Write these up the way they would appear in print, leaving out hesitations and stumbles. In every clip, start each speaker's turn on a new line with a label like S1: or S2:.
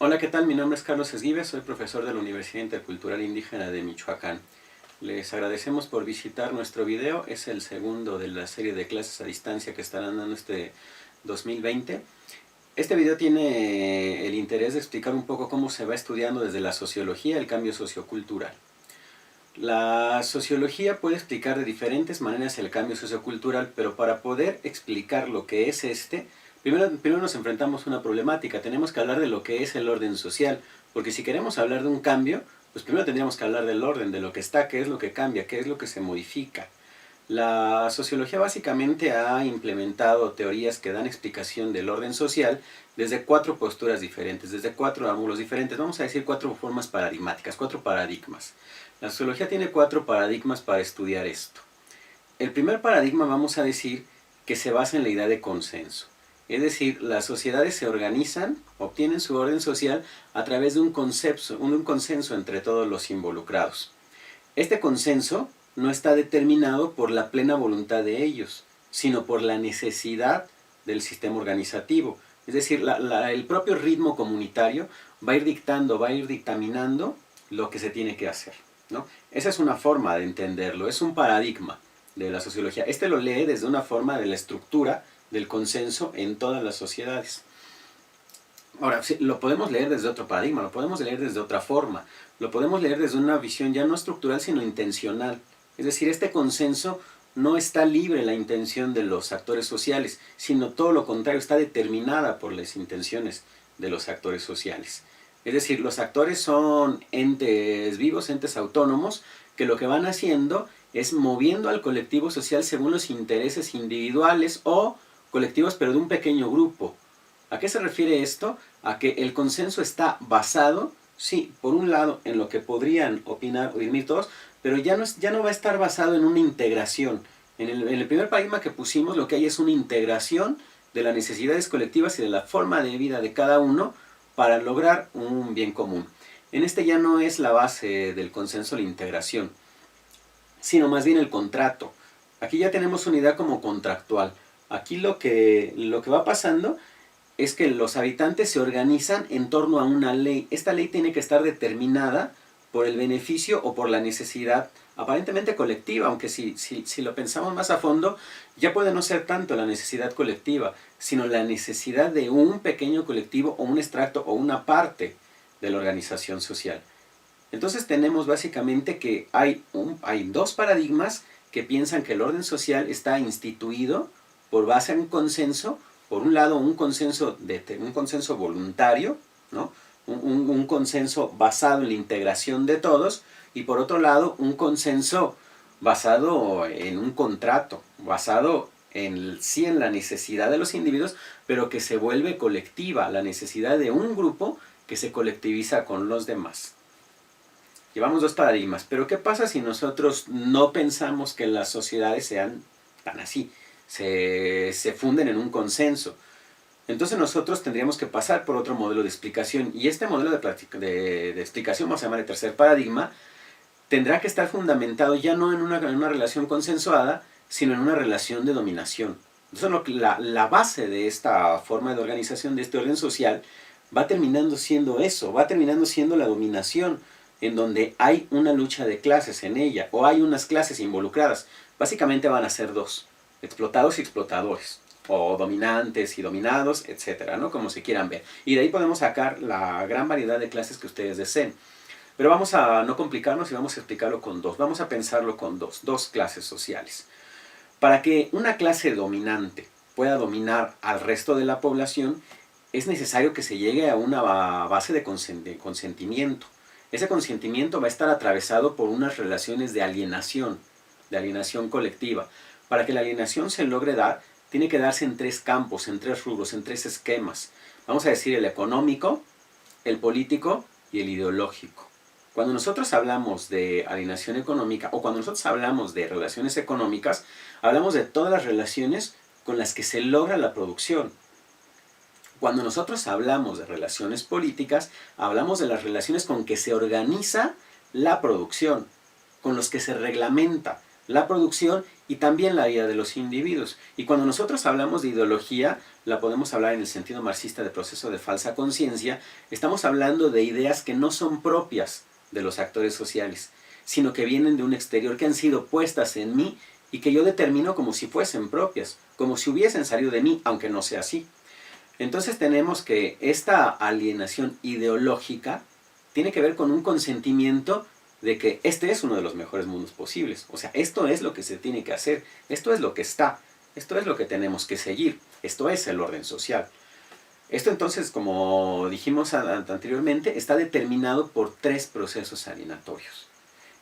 S1: Hola, ¿qué tal? Mi nombre es Carlos Esguives, soy profesor de la Universidad Intercultural Indígena de Michoacán. Les agradecemos por visitar nuestro video, es el segundo de la serie de clases a distancia que estarán dando este 2020. Este video tiene el interés de explicar un poco cómo se va estudiando desde la sociología el cambio sociocultural. La sociología puede explicar de diferentes maneras el cambio sociocultural, pero para poder explicar lo que es primero nos enfrentamos a una problemática. Tenemos que hablar de lo que es el orden social, porque si queremos hablar de un cambio, pues primero tendríamos que hablar del orden, de lo que está, qué es lo que cambia, qué es lo que se modifica. La sociología básicamente ha implementado teorías que dan explicación del orden social desde cuatro posturas diferentes, desde cuatro ángulos diferentes, vamos a decir cuatro formas paradigmáticas, cuatro paradigmas. La sociología tiene cuatro paradigmas para estudiar esto. El primer paradigma vamos a decir que se basa en la idea de consenso. Es decir, las sociedades se organizan, obtienen su orden social a través de un consenso entre todos los involucrados. Este consenso no está determinado por la plena voluntad de ellos, sino por la necesidad del sistema organizativo. Es decir, el propio ritmo comunitario va a ir dictando, va a ir dictaminando lo que se tiene que hacer, ¿no? Esa es una forma de entenderlo, es un paradigma de la sociología. Este lo lee desde una forma de la estructura del consenso en todas las sociedades. Ahora, lo podemos leer desde otro paradigma, lo podemos leer desde otra forma, lo podemos leer desde una visión ya no estructural sino intencional. Es decir, este consenso no está libre la intención de los actores sociales, sino todo lo contrario, está determinada por las intenciones de los actores sociales. Es decir, los actores son entes vivos, entes autónomos, que lo que van haciendo es moviendo al colectivo social según los intereses individuales o colectivos, pero de un pequeño grupo. ¿A qué se refiere esto? A que el consenso está basado, sí, por un lado, en lo que podrían opinar o dirimir todos, pero ya no va a estar basado en una integración. En el primer paradigma que pusimos, lo que hay es una integración de las necesidades colectivas y de la forma de vida de cada uno para lograr un bien común. En este ya no es la base del consenso la integración, sino más bien el contrato. Aquí ya tenemos una idea como contractual. Aquí lo que va pasando es que los habitantes se organizan en torno a una ley. Esta ley tiene que estar determinada por el beneficio o por la necesidad aparentemente colectiva, aunque si lo pensamos más a fondo, ya puede no ser tanto la necesidad colectiva, sino la necesidad de un pequeño colectivo o un extracto o una parte de la organización social. Entonces tenemos básicamente que hay dos paradigmas que piensan que el orden social está instituido por base en un consenso. Por un lado, un consenso voluntario, ¿no? un consenso basado en la integración de todos, y por otro lado, un consenso basado en un contrato, basado en la necesidad de los individuos, pero que se vuelve colectiva, la necesidad de un grupo que se colectiviza con los demás. Llevamos dos paradigmas, pero ¿qué pasa si nosotros no pensamos que las sociedades sean tan así? Se funden en un consenso. Entonces nosotros tendríamos que pasar por otro modelo de explicación, y este modelo de explicación, vamos a llamar el tercer paradigma, tendrá que estar fundamentado ya no en una relación consensuada, sino en una relación de dominación. Entonces la base de esta forma de organización, de este orden social, va terminando siendo eso, va terminando siendo la dominación, en donde hay una lucha de clases en ella, o hay unas clases involucradas. Básicamente van a ser dos: explotados y explotadores, o dominantes y dominados, etcétera, ¿no? Como se quieran ver. Y de ahí podemos sacar la gran variedad de clases que ustedes deseen. Pero vamos a no complicarnos y vamos a explicarlo con dos. Vamos a pensarlo con dos clases sociales. Para que una clase dominante pueda dominar al resto de la población, es necesario que se llegue a una base de consentimiento. Ese consentimiento va a estar atravesado por unas relaciones de alienación colectiva. Para que la alienación se logre dar, tiene que darse en tres campos, en tres rubros, en tres esquemas. Vamos a decir el económico, el político y el ideológico. Cuando nosotros hablamos de alienación económica, o cuando nosotros hablamos de relaciones económicas, hablamos de todas las relaciones con las que se logra la producción. Cuando nosotros hablamos de relaciones políticas, hablamos de las relaciones con que se organiza la producción, con los que se reglamenta. la producción y también la vida de los individuos. Y cuando nosotros hablamos de ideología, la podemos hablar en el sentido marxista de proceso de falsa conciencia, estamos hablando de ideas que no son propias de los actores sociales, sino que vienen de un exterior, que han sido puestas en mí y que yo determino como si fuesen propias, como si hubiesen salido de mí, aunque no sea así. Entonces tenemos que esta alienación ideológica tiene que ver con un consentimiento de que este es uno de los mejores mundos posibles. O sea, esto es lo que se tiene que hacer, esto es lo que está, esto es lo que tenemos que seguir, esto es el orden social. Esto entonces, como dijimos anteriormente, está determinado por tres procesos alienatorios.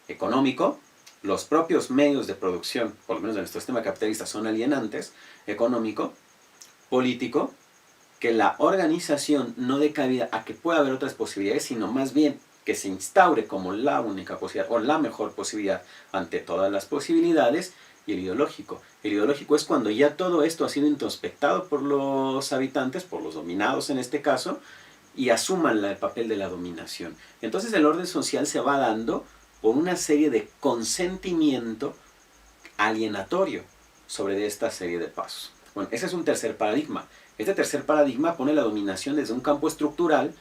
S1: Económico, los propios medios de producción, por lo menos de nuestro sistema capitalista, son alienantes. Económico, político, que la organización no dé cabida a que pueda haber otras posibilidades, sino más bien que se instaure como la única posibilidad o la mejor posibilidad ante todas las posibilidades. Y el ideológico. El ideológico es cuando ya todo esto ha sido introspectado por los habitantes, por los dominados en este caso, y asuman el papel de la dominación. Entonces el orden social se va dando por una serie de consentimiento alienatorio sobre esta serie de pasos. Bueno, ese es un tercer paradigma. Este tercer paradigma pone la dominación desde un campo estructural,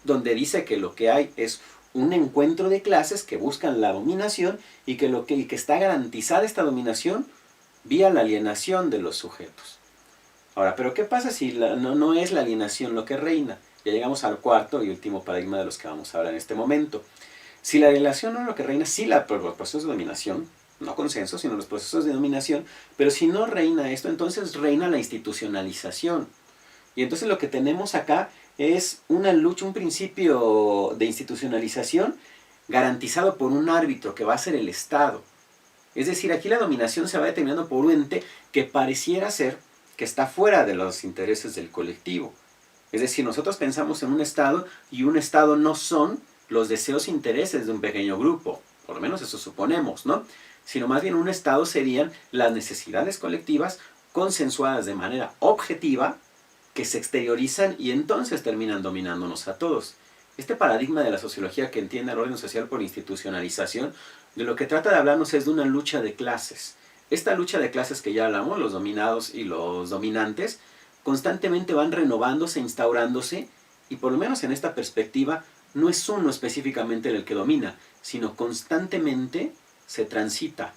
S1: donde dice que lo que hay es un encuentro de clases que buscan la dominación y que está garantizada esta dominación vía la alienación de los sujetos. Ahora, ¿pero qué pasa si no es la alienación lo que reina? Ya llegamos al cuarto y último paradigma de los que vamos a hablar en este momento. Si la alienación no es lo que reina, sí los procesos de dominación, no consenso, sino los procesos de dominación, pero si no reina esto, entonces reina la institucionalización. Y entonces lo que tenemos acá es una lucha, un principio de institucionalización garantizado por un árbitro que va a ser el Estado. Es decir, aquí la dominación se va determinando por un ente que pareciera ser que está fuera de los intereses del colectivo. Es decir, nosotros pensamos en un Estado y un Estado no son los deseos e intereses de un pequeño grupo, por lo menos eso suponemos, ¿no? Sino más bien un Estado serían las necesidades colectivas consensuadas de manera objetiva, que se exteriorizan y entonces terminan dominándonos a todos. Este paradigma de la sociología que entiende el orden social por institucionalización, de lo que trata de hablarnos es de una lucha de clases. Esta lucha de clases que ya hablamos, los dominados y los dominantes, constantemente van renovándose, instaurándose, y por lo menos en esta perspectiva, no es uno específicamente el que domina, sino constantemente se transita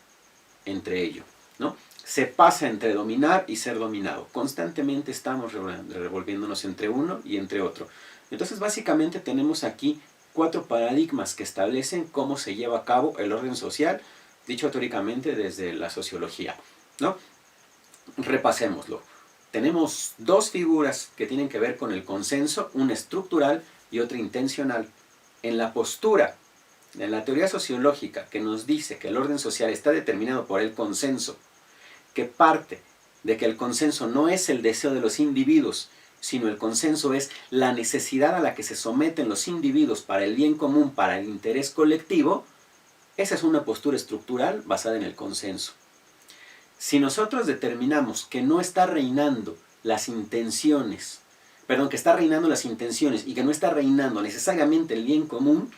S1: entre ello, ¿no? Se pasa entre dominar y ser dominado. Constantemente estamos revolviéndonos entre uno y entre otro. Entonces, básicamente tenemos aquí 4 paradigmas que establecen cómo se lleva a cabo el orden social, dicho teóricamente desde la sociología, ¿no? Repasémoslo. Tenemos 2 figuras que tienen que ver con el consenso, una estructural y otra intencional. En la postura, en la teoría sociológica que nos dice que el orden social está determinado por el consenso, que parte de que el consenso no es el deseo de los individuos, sino el consenso es la necesidad a la que se someten los individuos para el bien común, para el interés colectivo, esa es una postura estructural basada en el consenso. Si nosotros determinamos que no está reinando las intenciones, que está reinando las intenciones y que no está reinando necesariamente el bien común,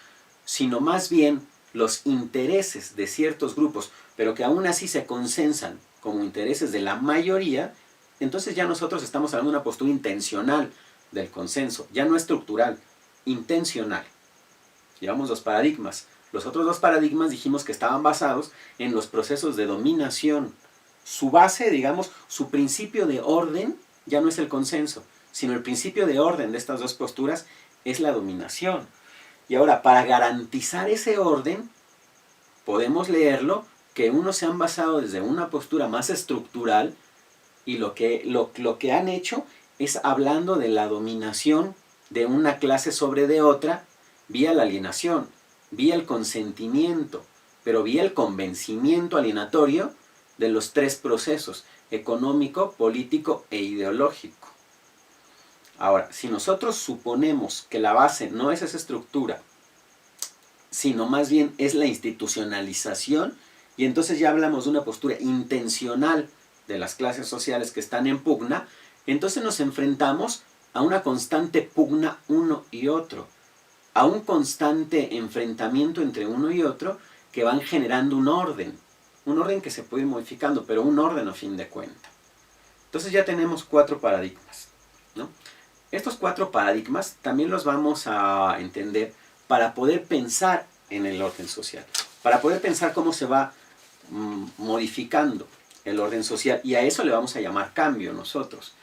S1: sino más bien los intereses de ciertos grupos, pero que aún así se consensan como intereses de la mayoría, entonces ya nosotros estamos hablando de una postura intencional del consenso, ya no estructural, intencional. Llevamos 2 paradigmas. Los otros 2 paradigmas dijimos que estaban basados en los procesos de dominación. Su base, digamos, su principio de orden ya no es el consenso, sino el principio de orden de estas 2 posturas es la dominación. Y ahora, para garantizar ese orden, podemos leerlo que unos se han basado desde una postura más estructural y lo que han hecho es hablando de la dominación de una clase sobre de otra vía la alienación, vía el consentimiento, pero vía el convencimiento alienatorio de los 3 procesos, económico, político e ideológico. Ahora, si nosotros suponemos que la base no es esa estructura, sino más bien es la institucionalización, y entonces ya hablamos de una postura intencional de las clases sociales que están en pugna, entonces nos enfrentamos a una constante pugna uno y otro, a un constante enfrentamiento entre uno y otro que van generando un orden. un orden que se puede ir modificando, pero un orden a fin de cuentas. Entonces ya tenemos 4 paradigmas, ¿no? Estos 4 paradigmas también los vamos a entender para poder pensar en el orden social, para poder pensar cómo se va modificando el orden social, y a eso le vamos a llamar cambio nosotros.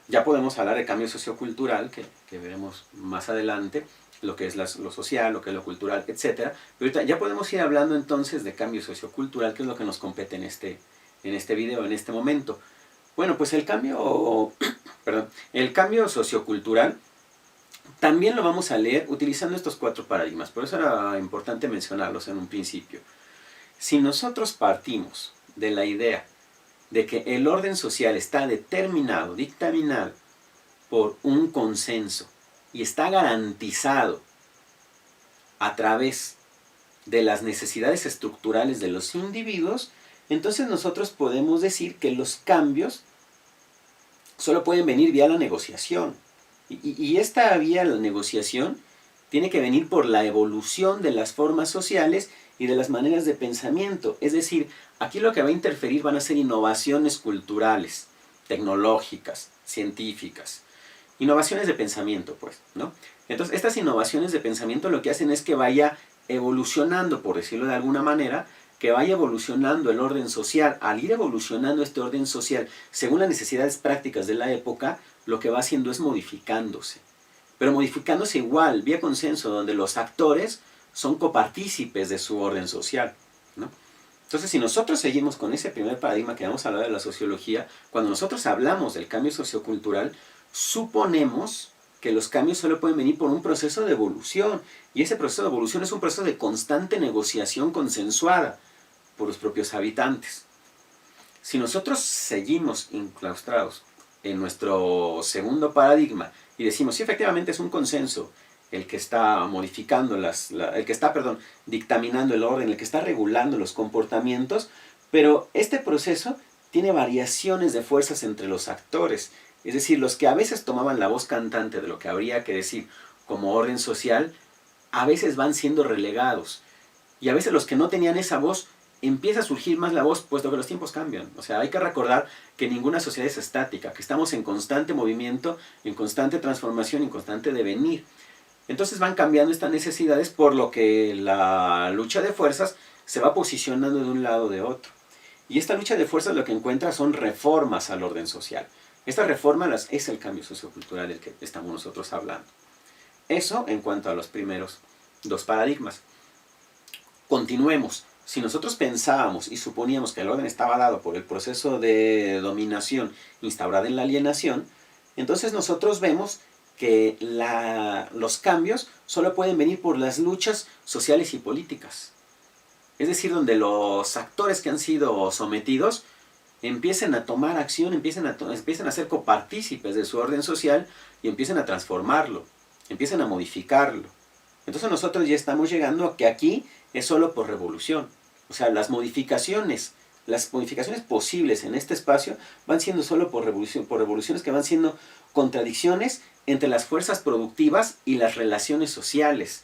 S1: Ya podemos hablar de cambio sociocultural, que veremos más adelante, lo que es lo social, lo que es lo cultural, etc. Pero ahorita ya podemos ir hablando entonces de cambio sociocultural, que es lo que nos compete en este video, en este momento. Bueno, pues el cambio sociocultural también lo vamos a leer utilizando estos 4 paradigmas. Por eso era importante mencionarlos en un principio. Si nosotros partimos de la idea de que el orden social está determinado, dictaminado por un consenso y está garantizado a través de las necesidades estructurales de los individuos, entonces nosotros podemos decir que los cambios solo pueden venir vía la negociación. Y esta vía la negociación tiene que venir por la evolución de las formas sociales y de las maneras de pensamiento. Es decir, aquí lo que va a interferir van a ser innovaciones culturales, tecnológicas, científicas. Innovaciones de pensamiento, pues, ¿no? Entonces, estas innovaciones de pensamiento lo que hacen es que vaya evolucionando, por decirlo de alguna manera, que vaya evolucionando el orden social. Al ir evolucionando este orden social según las necesidades prácticas de la época, lo que va haciendo es modificándose. Pero modificándose igual, vía consenso, donde los actores son copartícipes de su orden social, ¿no? Entonces, si nosotros seguimos con ese primer paradigma que vamos a hablar de la sociología, cuando nosotros hablamos del cambio sociocultural, suponemos que los cambios solo pueden venir por un proceso de evolución. Y ese proceso de evolución es un proceso de constante negociación consensuada por los propios habitantes. Si nosotros seguimos inclaustrados en nuestro segundo paradigma y decimos, sí, efectivamente es un consenso el que está modificando dictaminando el orden, el que está regulando los comportamientos, pero este proceso tiene variaciones de fuerzas entre los actores. Es decir, los que a veces tomaban la voz cantante de lo que habría que decir como orden social, a veces van siendo relegados. Y a veces los que no tenían esa voz, empieza a surgir más la voz, puesto que los tiempos cambian. O sea, hay que recordar que ninguna sociedad es estática, que estamos en constante movimiento, en constante transformación, en constante devenir. Entonces van cambiando estas necesidades, por lo que la lucha de fuerzas se va posicionando de un lado o de otro. Y esta lucha de fuerzas lo que encuentra son reformas al orden social. Estas reformas es el cambio sociocultural del que estamos nosotros hablando. Eso en cuanto a los primeros 2 paradigmas. Continuemos. Si nosotros pensábamos y suponíamos que el orden estaba dado por el proceso de dominación instaurada en la alienación, entonces nosotros vemos que los cambios solo pueden venir por las luchas sociales y políticas. Es decir, donde los actores que han sido sometidos empiecen a tomar acción, empiecen a ser copartícipes de su orden social y empiecen a transformarlo, empiecen a modificarlo. Entonces nosotros ya estamos llegando a que aquí es solo por revolución. O sea, las modificaciones posibles en este espacio van siendo solo por revoluciones que van siendo contradicciones entre las fuerzas productivas y las relaciones sociales.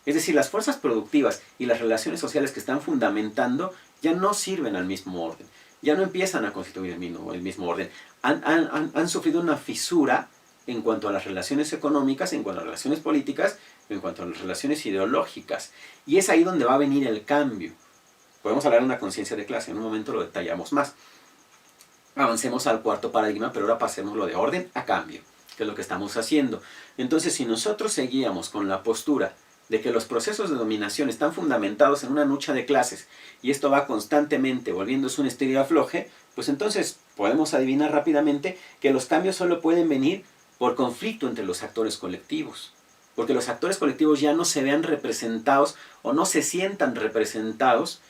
S1: Es decir, las fuerzas productivas y las relaciones sociales que están fundamentando ya no sirven al mismo orden. Ya no empiezan a constituir el mismo orden. Han sufrido una fisura en cuanto a las relaciones económicas, en cuanto a las relaciones políticas, en cuanto a las relaciones ideológicas. Y es ahí donde va a venir el cambio. Podemos hablar de una conciencia de clase, en un momento lo detallamos más. Avancemos al 4 paradigma, pero ahora pasémoslo de orden a cambio, que es lo que estamos haciendo. Entonces, si nosotros seguíamos con la postura de que los procesos de dominación están fundamentados en una lucha de clases y esto va constantemente volviéndose un estira-afloje, pues entonces podemos adivinar rápidamente que los cambios solo pueden venir por conflicto entre los actores colectivos, porque los actores colectivos ya no se vean representados o no se sientan representados,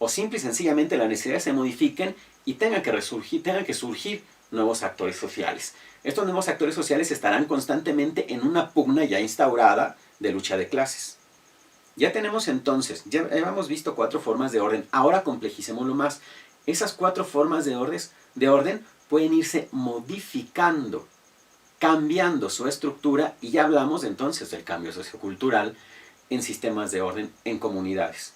S1: o simple y sencillamente las necesidades se modifiquen y tengan que surgir nuevos actores sociales. Estos nuevos actores sociales estarán constantemente en una pugna ya instaurada de lucha de clases. Ya tenemos entonces, ya hemos visto 4 formas de orden, ahora complejicémoslo más. Esas 4 formas de orden pueden irse modificando, cambiando su estructura, y ya hablamos entonces del cambio sociocultural en sistemas de orden, en comunidades.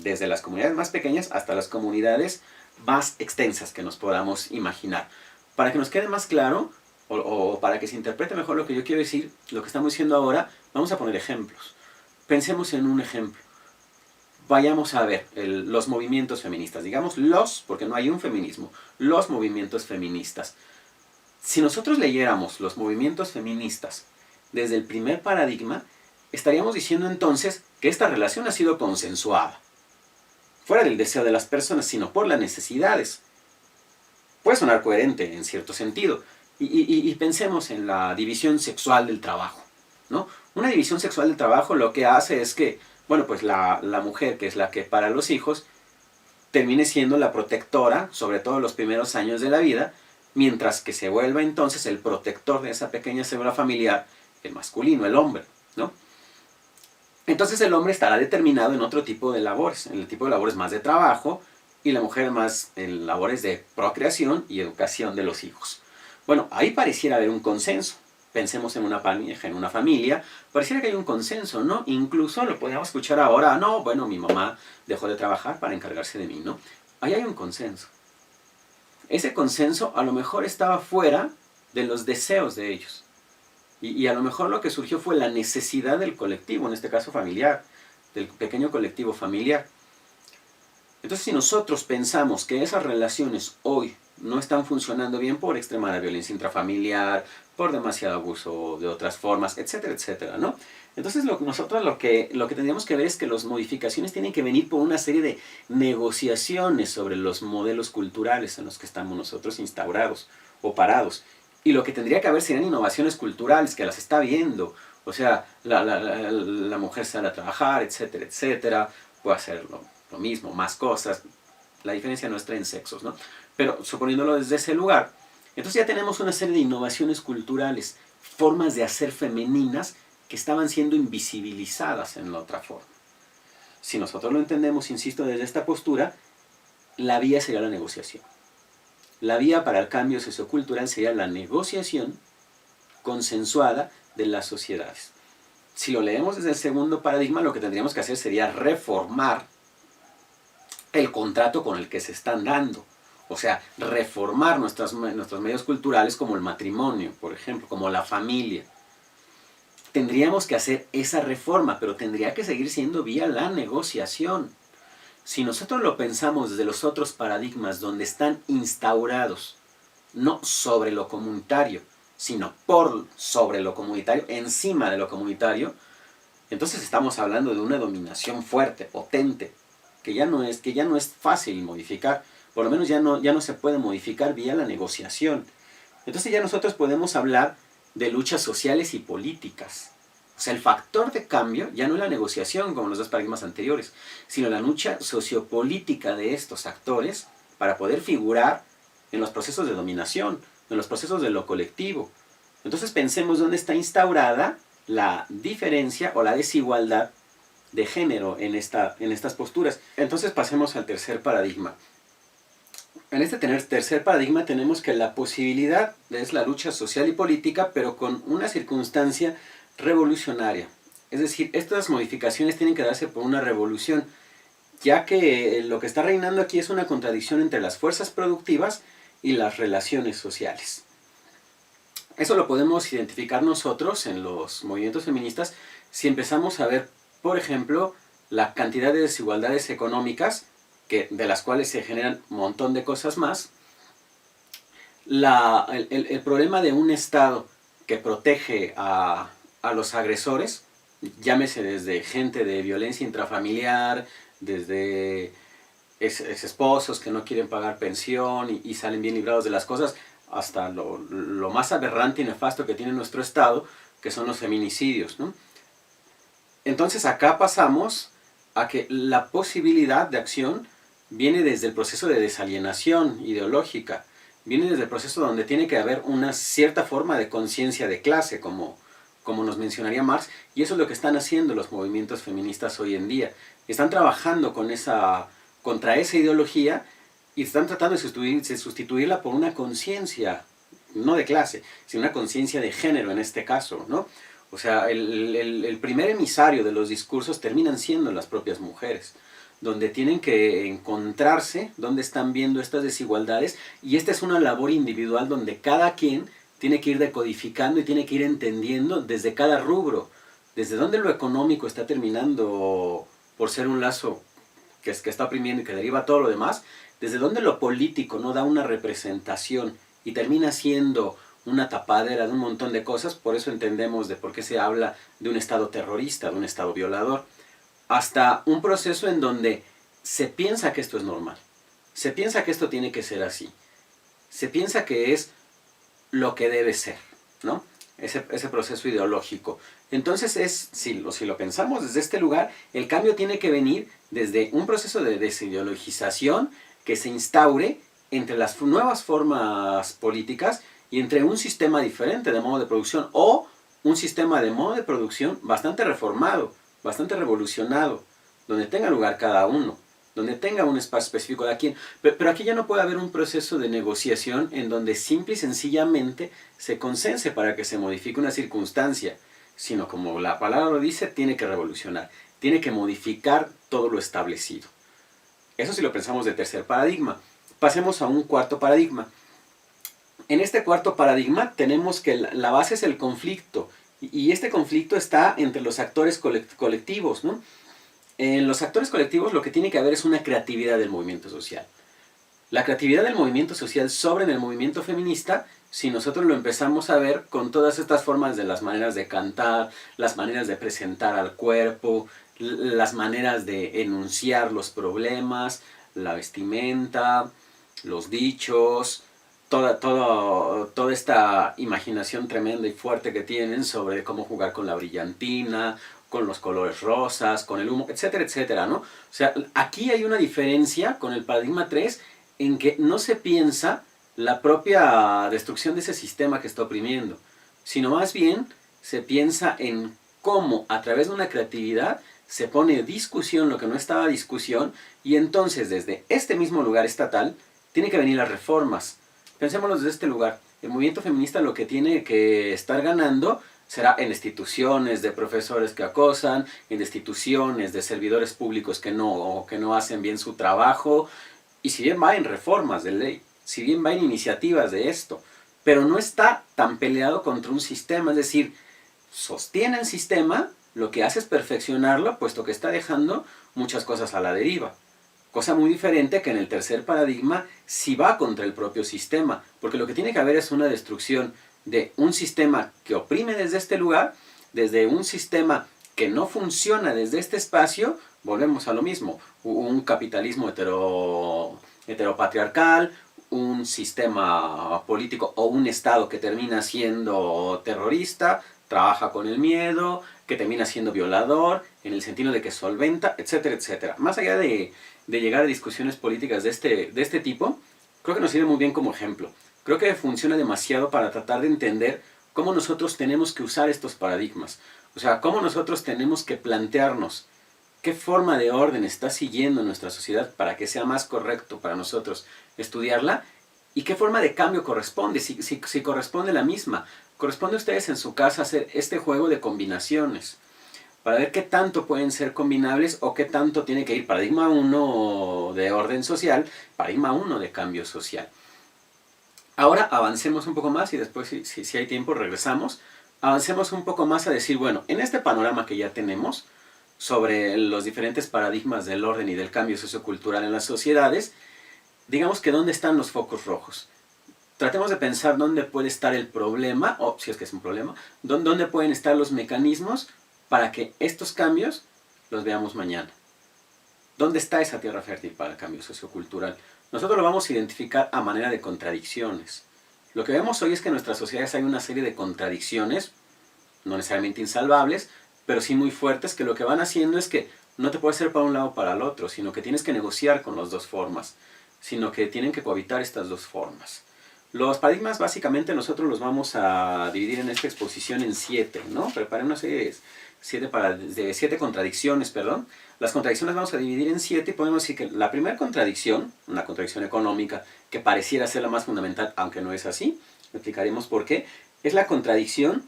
S1: desde las comunidades más pequeñas hasta las comunidades más extensas que nos podamos imaginar. Para que nos quede más claro, o para que se interprete mejor lo que yo quiero decir, lo que estamos diciendo ahora, vamos a poner ejemplos. Pensemos en un ejemplo. Vayamos a ver los movimientos feministas, digamos porque no hay un feminismo, los movimientos feministas. Si nosotros leyéramos los movimientos feministas desde el primer paradigma, estaríamos diciendo entonces que esta relación ha sido consensuada, fuera del deseo de las personas, sino por las necesidades. Puede sonar coherente en cierto sentido. Y pensemos en la división sexual del trabajo, ¿no? Una división sexual del trabajo lo que hace es que, bueno, pues la mujer, que es la que para los hijos, termine siendo la protectora, sobre todo los primeros años de la vida, mientras que se vuelva entonces el protector de esa pequeña célula familiar, el masculino, el hombre, ¿no? Entonces el hombre estará determinado en otro tipo de labores, en el tipo de labores más de trabajo, y la mujer más en labores de procreación y educación de los hijos. Bueno, ahí pareciera haber un consenso. Pensemos en una familia, pareciera que hay un consenso, ¿no? Incluso lo podemos escuchar ahora, no, bueno, mi mamá dejó de trabajar para encargarse de mí, ¿no? Ahí hay un consenso. Ese consenso a lo mejor estaba fuera de los deseos de ellos. Y a lo mejor lo que surgió fue la necesidad del colectivo, en este caso familiar, del pequeño colectivo familiar. Entonces, si nosotros pensamos que esas relaciones hoy no están funcionando bien por extremada violencia intrafamiliar, por demasiado abuso de otras formas, etcétera, etcétera, ¿no? Entonces nosotros lo que tendríamos que ver es que las modificaciones tienen que venir por una serie de negociaciones sobre los modelos culturales en los que estamos nosotros instaurados o parados. Y lo que tendría que haber serían innovaciones culturales, que las está viendo. O sea, la mujer sale a trabajar, etcétera, etcétera, puede hacer lo mismo, más cosas. La diferencia no está en sexos, ¿no? Pero suponiéndolo desde ese lugar, entonces ya tenemos una serie de innovaciones culturales, formas de hacer femeninas que estaban siendo invisibilizadas en la otra forma. Si nosotros lo entendemos, insisto, desde esta postura, la vía sería la negociación. La vía para el cambio sociocultural sería la negociación consensuada de las sociedades. Si lo leemos desde el segundo paradigma, lo que tendríamos que hacer sería reformar el contrato con el que se están dando. O sea, reformar nuestros medios culturales como el matrimonio, por ejemplo, como la familia. Tendríamos que hacer esa reforma, pero tendría que seguir siendo vía la negociación. Si nosotros lo pensamos desde los otros paradigmas donde están instaurados, no sobre lo comunitario, sino por sobre lo comunitario, encima de lo comunitario, entonces estamos hablando de una dominación fuerte, potente, que ya no es fácil modificar. Por lo menos ya no se puede modificar vía la negociación. Entonces ya nosotros podemos hablar de luchas sociales y políticas. O sea, el factor de cambio ya no es la negociación como los dos paradigmas anteriores, sino la lucha sociopolítica de estos actores para poder figurar en los procesos de dominación, en los procesos de lo colectivo. Entonces pensemos dónde está instaurada la diferencia o la desigualdad de género en estas posturas. Entonces pasemos al tercer paradigma. En este tercer paradigma tenemos que la posibilidad es la lucha social y política, pero con una circunstancia revolucionaria. Es decir, estas modificaciones tienen que darse por una revolución, ya que lo que está reinando aquí es una contradicción entre las fuerzas productivas y las relaciones sociales. Eso lo podemos identificar nosotros en los movimientos feministas si empezamos a ver, por ejemplo, la cantidad de desigualdades económicas de las cuales se generan un montón de cosas más, el problema de un Estado que protege a los agresores, llámese desde gente de violencia intrafamiliar, desde esposos que no quieren pagar pensión y salen bien librados de las cosas, hasta lo más aberrante y nefasto que tiene nuestro Estado, que son los feminicidios, ¿no? Entonces acá pasamos a que la posibilidad de acción viene desde el proceso de desalienación ideológica, viene desde el proceso donde tiene que haber una cierta forma de conciencia de clase, como nos mencionaría Marx, y eso es lo que están haciendo los movimientos feministas hoy en día. Están trabajando contra esa ideología y están tratando de sustituirla por una conciencia, no de clase, sino una conciencia de género en este caso, ¿no? O sea, el primer emisario de los discursos terminan siendo las propias mujeres. donde tienen que encontrarse, donde están viendo estas desigualdades, y esta es una labor individual donde cada quien tiene que ir decodificando y tiene que ir entendiendo desde cada rubro, desde dónde lo económico está terminando por ser un lazo que está oprimiendo y que deriva todo lo demás, desde dónde lo político no da una representación y termina siendo una tapadera de un montón de cosas. Por eso entendemos de por qué se habla de un Estado terrorista, de un Estado violador, hasta un proceso en donde se piensa que esto es normal, se piensa que esto tiene que ser así, se piensa que es lo que debe ser, ¿no? Ese proceso ideológico. Entonces, si lo pensamos desde este lugar, el cambio tiene que venir desde un proceso de desideologización que se instaure entre las nuevas formas políticas y entre un sistema diferente de modo de producción, o un sistema de modo de producción bastante reformado, bastante revolucionado, donde tenga lugar cada uno, donde tenga un espacio específico de quien. Pero aquí ya no puede haber un proceso de negociación en donde simple y sencillamente se consense para que se modifique una circunstancia, sino, como la palabra lo dice, tiene que revolucionar, tiene que modificar todo lo establecido. Eso si lo pensamos de tercer paradigma. Pasemos a un cuarto paradigma. En este cuarto paradigma tenemos que la base es el conflicto, y este conflicto está entre los actores colectivos, ¿no? En los actores colectivos lo que tiene que haber es una creatividad del movimiento social. La creatividad del movimiento social sobre en el movimiento feminista, si nosotros lo empezamos a ver con todas estas formas de las maneras de cantar, las maneras de presentar al cuerpo, las maneras de enunciar los problemas, la vestimenta, los dichos, toda esta imaginación tremenda y fuerte que tienen sobre cómo jugar con la brillantina, con los colores rosas, con el humo, etcétera, etcétera, ¿no? O sea, aquí hay una diferencia con el paradigma 3 en que no se piensa la propia destrucción de ese sistema que está oprimiendo, sino más bien se piensa en cómo a través de una creatividad se pone discusión lo que no estaba discusión, y entonces desde este mismo lugar estatal tienen que venir las reformas. Pensémoslo desde este lugar. El movimiento feminista lo que tiene que estar ganando será en instituciones de profesores que acosan, en instituciones de servidores públicos que no hacen bien su trabajo, y si bien va en reformas de ley, si bien va en iniciativas de esto, pero no está tan peleado contra un sistema, es decir, sostiene el sistema, lo que hace es perfeccionarlo, puesto que está dejando muchas cosas a la deriva. Cosa muy diferente que en el tercer paradigma si va contra el propio sistema, porque lo que tiene que haber es una destrucción de un sistema que oprime desde este lugar, desde un sistema que no funciona desde este espacio. Volvemos a lo mismo, un capitalismo heteropatriarcal, un sistema político o un Estado que termina siendo terrorista, trabaja con el miedo, que termina siendo violador, en el sentido de que solventa, etcétera, etcétera. Más allá de llegar a discusiones políticas de este tipo, creo que nos sirve muy bien como ejemplo. Creo que funciona demasiado para tratar de entender cómo nosotros tenemos que usar estos paradigmas. O sea, cómo nosotros tenemos que plantearnos qué forma de orden está siguiendo nuestra sociedad para que sea más correcto para nosotros estudiarla, y qué forma de cambio corresponde, si corresponde la misma. Corresponde a ustedes en su casa hacer este juego de combinaciones, para ver qué tanto pueden ser combinables o qué tanto tiene que ir paradigma 1 de orden social, paradigma 1 de cambio social. Ahora avancemos un poco más, y después si hay tiempo regresamos. Avancemos un poco más a decir, bueno, en este panorama que ya tenemos sobre los diferentes paradigmas del orden y del cambio sociocultural en las sociedades, digamos que ¿dónde están los focos rojos? Tratemos de pensar dónde puede estar el problema, o si es que es un problema, dónde pueden estar los mecanismos para que estos cambios los veamos mañana. ¿Dónde está esa tierra fértil para el cambio sociocultural? Nosotros lo vamos a identificar a manera de contradicciones. Lo que vemos hoy es que en nuestras sociedades hay una serie de contradicciones, no necesariamente insalvables, pero sí muy fuertes, que lo que van haciendo es que no te puedes ir para un lado o para el otro, sino que tienes que negociar con las dos formas, sino que tienen que cohabitar estas dos formas. Los paradigmas básicamente nosotros los vamos a dividir en esta exposición en 7, ¿no? Preparé una serie de 7 contradicciones, perdón. Las contradicciones vamos a dividir en 7 y podemos decir que la primera contradicción, una contradicción económica que pareciera ser la más fundamental, aunque no es así, explicaremos por qué, es la contradicción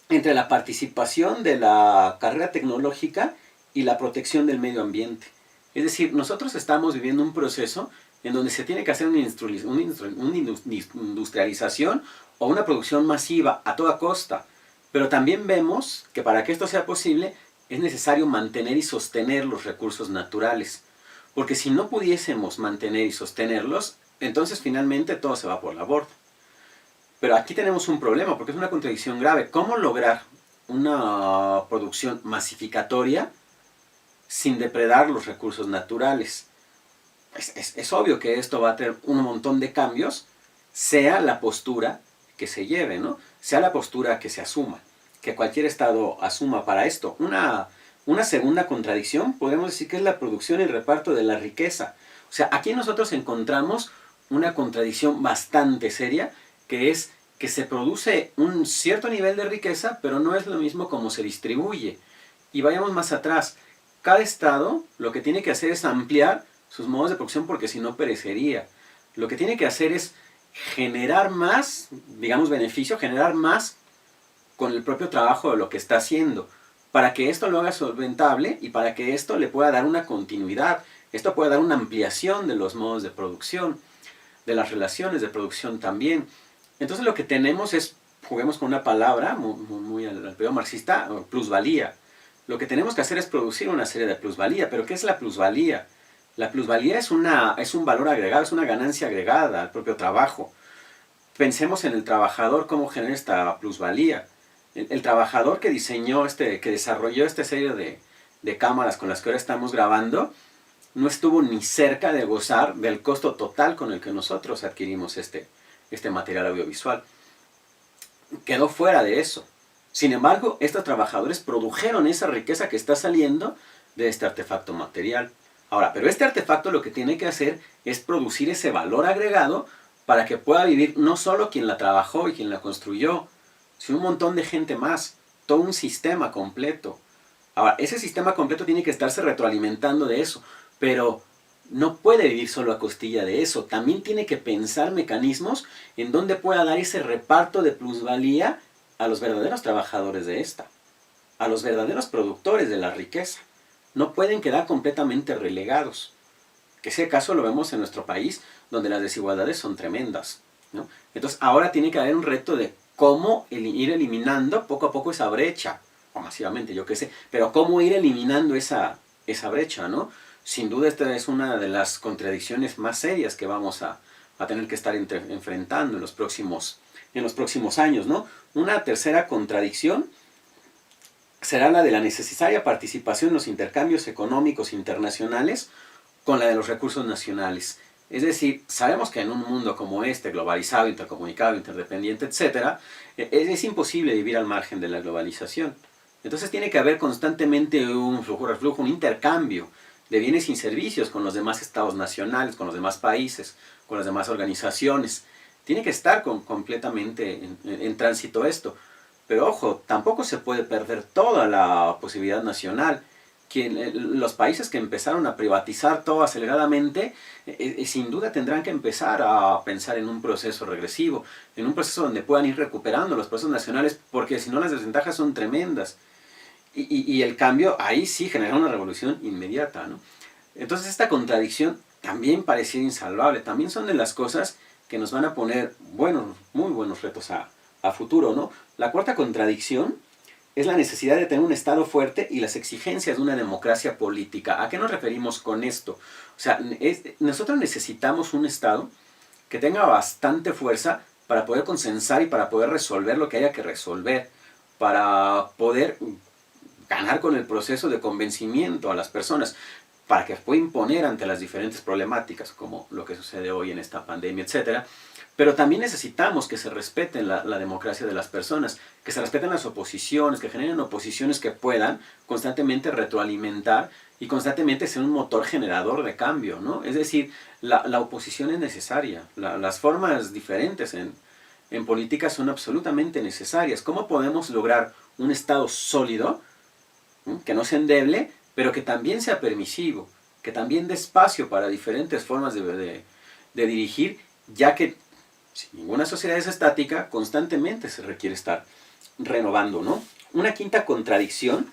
S1: entre la participación de la carrera tecnológica y la protección del medio ambiente. Es decir, nosotros estamos viviendo un proceso en donde se tiene que hacer una industrialización o una producción masiva a toda costa. Pero también vemos que para que esto sea posible es necesario mantener y sostener los recursos naturales. Porque si no pudiésemos mantener y sostenerlos, entonces finalmente todo se va por la borda. Pero aquí tenemos un problema, porque es una contradicción grave. ¿Cómo lograr una producción masificatoria sin depredar los recursos naturales? Es obvio que esto va a tener un montón de cambios, sea la postura que se lleve, ¿no? Sea la postura que se asuma, que cualquier Estado asuma para esto. Una segunda contradicción, podemos decir que es la producción y el reparto de la riqueza. O sea, aquí nosotros encontramos una contradicción bastante seria, que es que se produce un cierto nivel de riqueza, pero no es lo mismo como se distribuye. Y vayamos más atrás. Cada Estado lo que tiene que hacer es ampliar sus modos de producción porque si no perecería. Lo que tiene que hacer es generar más, digamos, beneficio, generar más con el propio trabajo de lo que está haciendo, para que esto lo haga solventable y para que esto le pueda dar una continuidad, esto pueda dar una ampliación de los modos de producción, de las relaciones de producción también. Entonces lo que tenemos es, juguemos con una palabra muy al periodo marxista, plusvalía. Lo que tenemos que hacer es producir una serie de plusvalía. ¿Pero qué es la plusvalía? La plusvalía es un valor agregado, es una ganancia agregada al propio trabajo. Pensemos en el trabajador, cómo genera esta plusvalía. El trabajador que diseñó, que desarrolló esta serie de cámaras con las que ahora estamos grabando, no estuvo ni cerca de gozar del costo total con el que nosotros adquirimos este material audiovisual. Quedó fuera de eso. Sin embargo, estos trabajadores produjeron esa riqueza que está saliendo de este artefacto material. Ahora, pero este artefacto lo que tiene que hacer es producir ese valor agregado para que pueda vivir no solo quien la trabajó y quien la construyó, sino un montón de gente más, todo un sistema completo. Ahora, ese sistema completo tiene que estarse retroalimentando de eso, pero no puede vivir solo a costilla de eso. También tiene que pensar mecanismos en donde pueda dar ese reparto de plusvalía a los verdaderos trabajadores de esta, a los verdaderos productores de la riqueza. No pueden quedar completamente relegados. Que ese caso lo vemos en nuestro país, donde las desigualdades son tremendas, ¿no? Entonces ahora tiene que haber un reto de cómo ir eliminando poco a poco esa brecha, o masivamente, yo qué sé, pero cómo ir eliminando esa brecha, ¿no? Sin duda esta es una de las contradicciones más serias que vamos a tener que estar enfrentando en los próximos años, ¿no? Una tercera contradicción será la de la necesaria participación en los intercambios económicos internacionales con la de los recursos nacionales. Es decir, sabemos que en un mundo como este, globalizado, intercomunicado, interdependiente, etc., es imposible vivir al margen de la globalización. Entonces tiene que haber constantemente un flujo-reflujo, un intercambio de bienes y servicios con los demás estados nacionales, con los demás países, con las demás organizaciones. Tiene que estar completamente en tránsito esto. Pero ojo, tampoco se puede perder toda la posibilidad nacional. Los países que empezaron a privatizar todo aceleradamente, sin duda tendrán que empezar a pensar en un proceso regresivo, en un proceso donde puedan ir recuperando los procesos nacionales, porque si no las desventajas son tremendas. Y el cambio ahí sí genera una revolución inmediata, ¿no? Entonces esta contradicción también pareciera insalvable, también son de las cosas que nos van a poner muy buenos retos a futuro, ¿no? La cuarta contradicción es la necesidad de tener un Estado fuerte y las exigencias de una democracia política. ¿A qué nos referimos con esto? O sea, nosotros necesitamos un Estado que tenga bastante fuerza para poder consensar y para poder resolver lo que haya que resolver, para poder ganar con el proceso de convencimiento a las personas, para que pueda imponer ante las diferentes problemáticas, como lo que sucede hoy en esta pandemia, etc. Pero también necesitamos que se respeten la democracia de las personas, que se respeten las oposiciones, que generen oposiciones que puedan constantemente retroalimentar y constantemente ser un motor generador de cambio, ¿no? Es decir, la oposición es necesaria, las formas diferentes en política son absolutamente necesarias. ¿Cómo podemos lograr un Estado sólido, que no sea endeble, pero que también sea permisivo, que también dé espacio para diferentes formas de dirigir, ya que si ninguna sociedad es estática, constantemente se requiere estar renovando, ¿no? Una quinta contradicción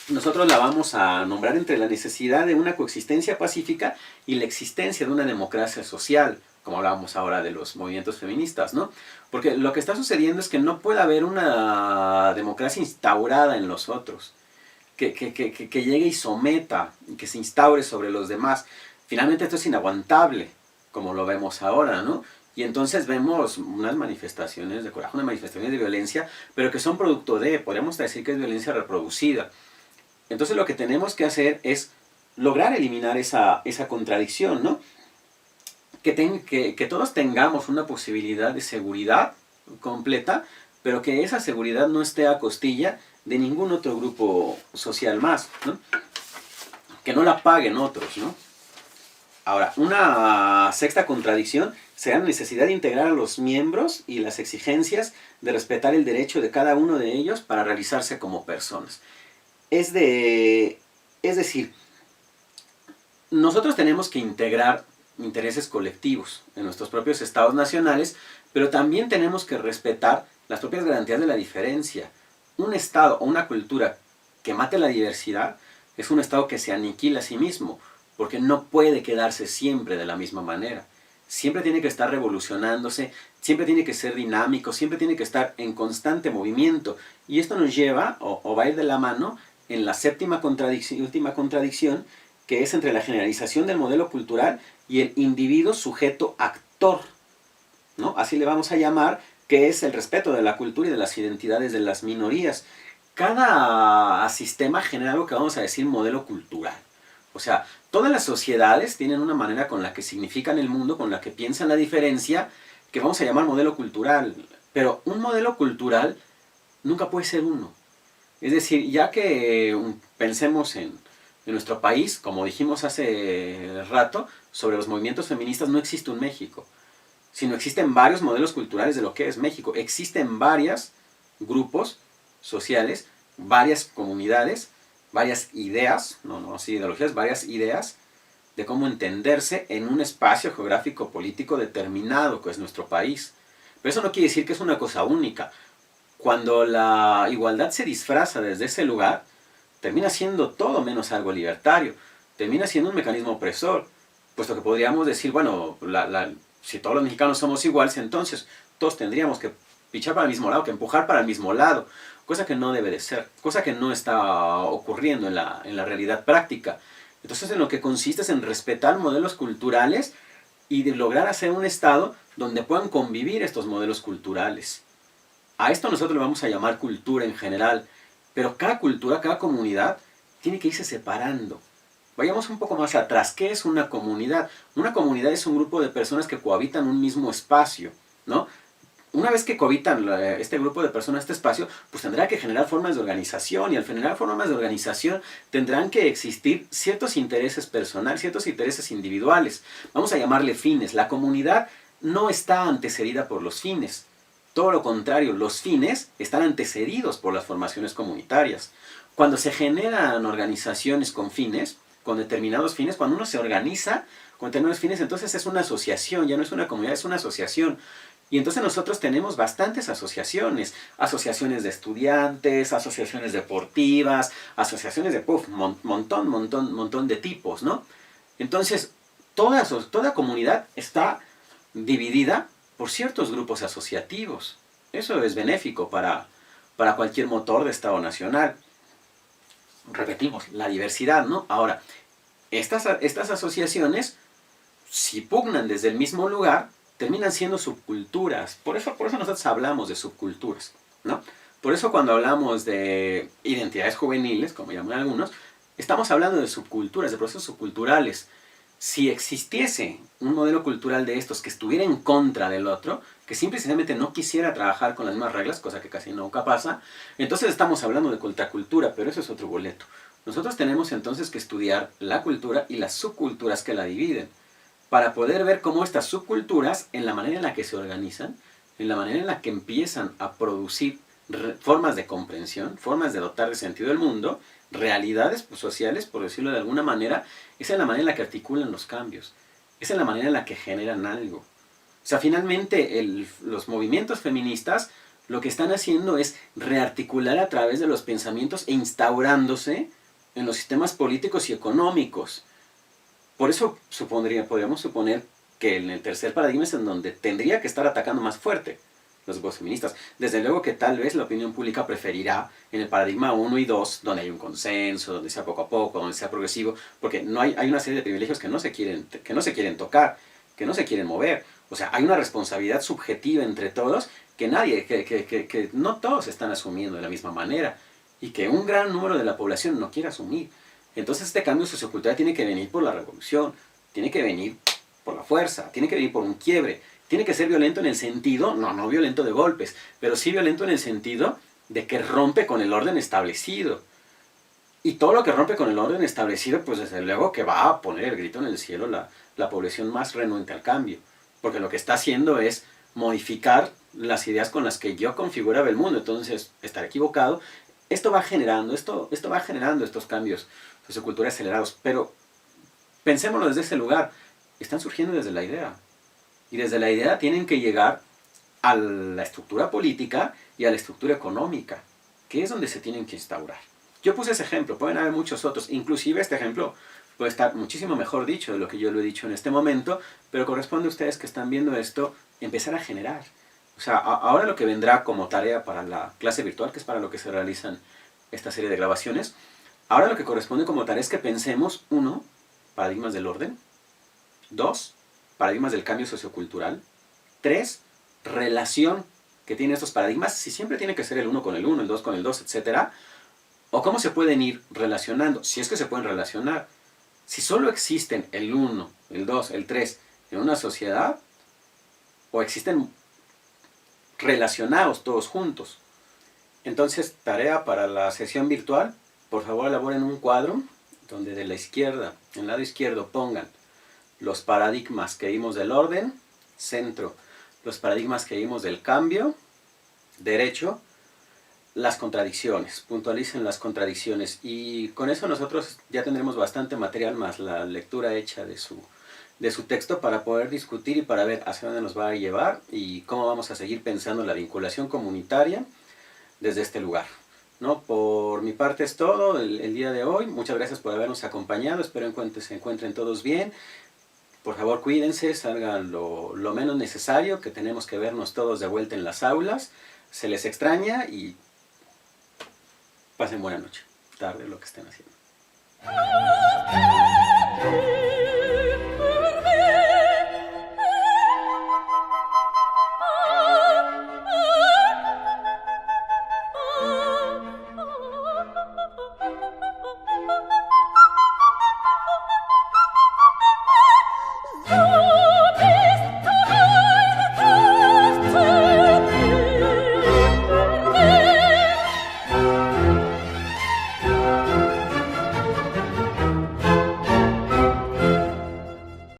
S1: nosotros la vamos a nombrar entre la necesidad de una coexistencia pacífica y la existencia de una democracia social, como hablábamos ahora de los movimientos feministas, ¿no? Porque lo que está sucediendo es que no puede haber una democracia instaurada en los otros, que llegue y someta, que se instaure sobre los demás. Finalmente esto es inaguantable, como lo vemos ahora, ¿no? Y entonces vemos unas manifestaciones de coraje, unas manifestaciones de violencia, pero que son producto de, podríamos decir que es violencia reproducida. Entonces lo que tenemos que hacer es lograr eliminar esa contradicción, ¿no? Que todos tengamos una posibilidad de seguridad completa, pero que esa seguridad no esté a costilla de ningún otro grupo social más, ¿no? Que no la paguen otros, ¿no? Ahora, una sexta contradicción será la necesidad de integrar a los miembros y las exigencias de respetar el derecho de cada uno de ellos para realizarse como personas. Es decir, nosotros tenemos que integrar intereses colectivos en nuestros propios estados nacionales, pero también tenemos que respetar las propias garantías de la diferencia. Un estado o una cultura que mate la diversidad es un estado que se aniquila a sí mismo, porque no puede quedarse siempre de la misma manera. Siempre tiene que estar revolucionándose, siempre tiene que ser dinámico, siempre tiene que estar en constante movimiento. Y esto nos lleva, o va a ir de la mano, en la séptima contradicción, última contradicción, que es entre la generalización del modelo cultural y el individuo sujeto actor, ¿no? Así le vamos a llamar, que es el respeto de la cultura y de las identidades de las minorías. Cada sistema genera algo que vamos a decir modelo cultural. O sea, todas las sociedades tienen una manera con la que significan el mundo, con la que piensan la diferencia, que vamos a llamar modelo cultural. Pero un modelo cultural nunca puede ser uno. Es decir, ya que pensemos en nuestro país, como dijimos hace rato, sobre los movimientos feministas, no existe un México, sino existen varios modelos culturales de lo que es México. Existen varios grupos sociales, varias comunidades, varias ideas, no así ideologías, varias ideas de cómo entenderse en un espacio geográfico político determinado, que es nuestro país. Pero eso no quiere decir que es una cosa única. Cuando la igualdad se disfraza desde ese lugar, termina siendo todo menos algo libertario, termina siendo un mecanismo opresor, puesto que podríamos decir, bueno, si todos los mexicanos somos iguales, entonces todos tendríamos que pichar para el mismo lado, que empujar para el mismo lado, cosa que no debe de ser, cosa que no está ocurriendo en la realidad práctica. Entonces en lo que consiste es en respetar modelos culturales y de lograr hacer un estado donde puedan convivir estos modelos culturales. A esto nosotros le vamos a llamar cultura en general, pero cada cultura, cada comunidad tiene que irse separando. Vayamos un poco más atrás. ¿Qué es una comunidad? Una comunidad es un grupo de personas que cohabitan un mismo espacio, ¿no? Una vez que cohabitan este grupo de personas este espacio, pues tendrá que generar formas de organización, y al generar formas de organización tendrán que existir ciertos intereses personales, ciertos intereses individuales. Vamos a llamarle fines. La comunidad no está antecedida por los fines. Todo lo contrario, los fines están antecedidos por las formaciones comunitarias. Cuando se generan organizaciones con fines, con determinados fines, cuando uno se organiza con determinados fines, entonces es una asociación, ya no es una comunidad, es una asociación. Y entonces nosotros tenemos bastantes asociaciones, asociaciones de estudiantes, asociaciones deportivas, asociaciones de montón de tipos, ¿no? Entonces, toda comunidad está dividida por ciertos grupos asociativos. Eso es benéfico para cualquier motor de Estado nacional. Repetimos, la diversidad, ¿no? Ahora, estas asociaciones, si pugnan desde el mismo lugar, terminan siendo subculturas. Por eso nosotros hablamos de subculturas, ¿no? Por eso cuando hablamos de identidades juveniles, como llaman algunos, estamos hablando de subculturas, de procesos subculturales. Si existiese un modelo cultural de estos que estuviera en contra del otro, que simple y sencillamente no quisiera trabajar con las mismas reglas, cosa que casi nunca pasa, entonces estamos hablando de contracultura, pero eso es otro boleto. Nosotros tenemos entonces que estudiar la cultura y las subculturas que la dividen, para poder ver cómo estas subculturas, en la manera en la que se organizan, en la manera en la que empiezan a producir formas de comprensión, formas de dotar de sentido el mundo, realidades sociales, por decirlo de alguna manera, esa es la manera en la que articulan los cambios, esa es la manera en la que generan algo. O sea, finalmente los movimientos feministas Lo que están haciendo es rearticular a través de los pensamientos e instaurándose en los sistemas políticos y económicos. Por eso podríamos suponer que en el tercer paradigma es en donde tendría que estar atacando más fuerte los grupos feministas. Desde luego que tal vez la opinión pública preferirá en el paradigma 1 y 2, donde hay un consenso, donde sea poco a poco, donde sea progresivo, porque no hay una serie de privilegios que no se quieren tocar, que no se quieren mover. O sea, hay una responsabilidad subjetiva entre todos que que no todos están asumiendo de la misma manera y que un gran número de la población no quiere asumir. Entonces este cambio sociocultural tiene que venir por la revolución, tiene que venir por la fuerza, tiene que venir por un quiebre, tiene que ser violento en el sentido, no violento de golpes, pero sí violento en el sentido de que rompe con el orden establecido. Y todo lo que rompe con el orden establecido, pues desde luego que va a poner el grito en el cielo la población más renuente al cambio. Porque lo que está haciendo es modificar las ideas con las que yo configuraba el mundo. Entonces, estar equivocado. Esto va generando estos cambios socioculturales acelerados. Pero pensémoslo desde ese lugar. Están surgiendo desde la idea. Y desde la idea tienen que llegar a la estructura política y a la estructura económica, que es donde se tienen que instaurar. Yo puse ese ejemplo, pueden haber muchos otros, inclusive este ejemplo puede estar muchísimo mejor dicho de lo que yo lo he dicho en este momento, pero corresponde a ustedes que están viendo esto, empezar a generar. O sea, ahora lo que vendrá como tarea para la clase virtual, que es para lo que se realizan esta serie de grabaciones, ahora lo que corresponde como tarea es que pensemos, 1, paradigmas del orden, 2, paradigmas del cambio sociocultural, 3, relación que tienen estos paradigmas, si siempre tiene que ser el 1 con el 1, el 2 con el 2, etc. O cómo se pueden ir relacionando, si es que se pueden relacionar. Si solo existen el 1, el 2, el 3 en una sociedad, o existen relacionados todos juntos. Entonces, tarea para la sesión virtual, por favor elaboren un cuadro donde de la izquierda, en el lado izquierdo pongan los paradigmas que vimos del orden, centro, los paradigmas que vimos del cambio, derecho, las contradicciones, puntualicen las contradicciones y con eso nosotros ya tendremos bastante material más la lectura hecha de su texto para poder discutir y para ver hacia dónde nos va a llevar y cómo vamos a seguir pensando la vinculación comunitaria desde este lugar. ¿No? Por mi parte es todo el día de hoy. Muchas gracias por habernos acompañado. Espero se encuentren todos bien. Por favor, cuídense, salgan lo menos necesario, que tenemos que vernos todos de vuelta en las aulas. Se les extraña y pasen buena noche, tarde, lo que estén haciendo.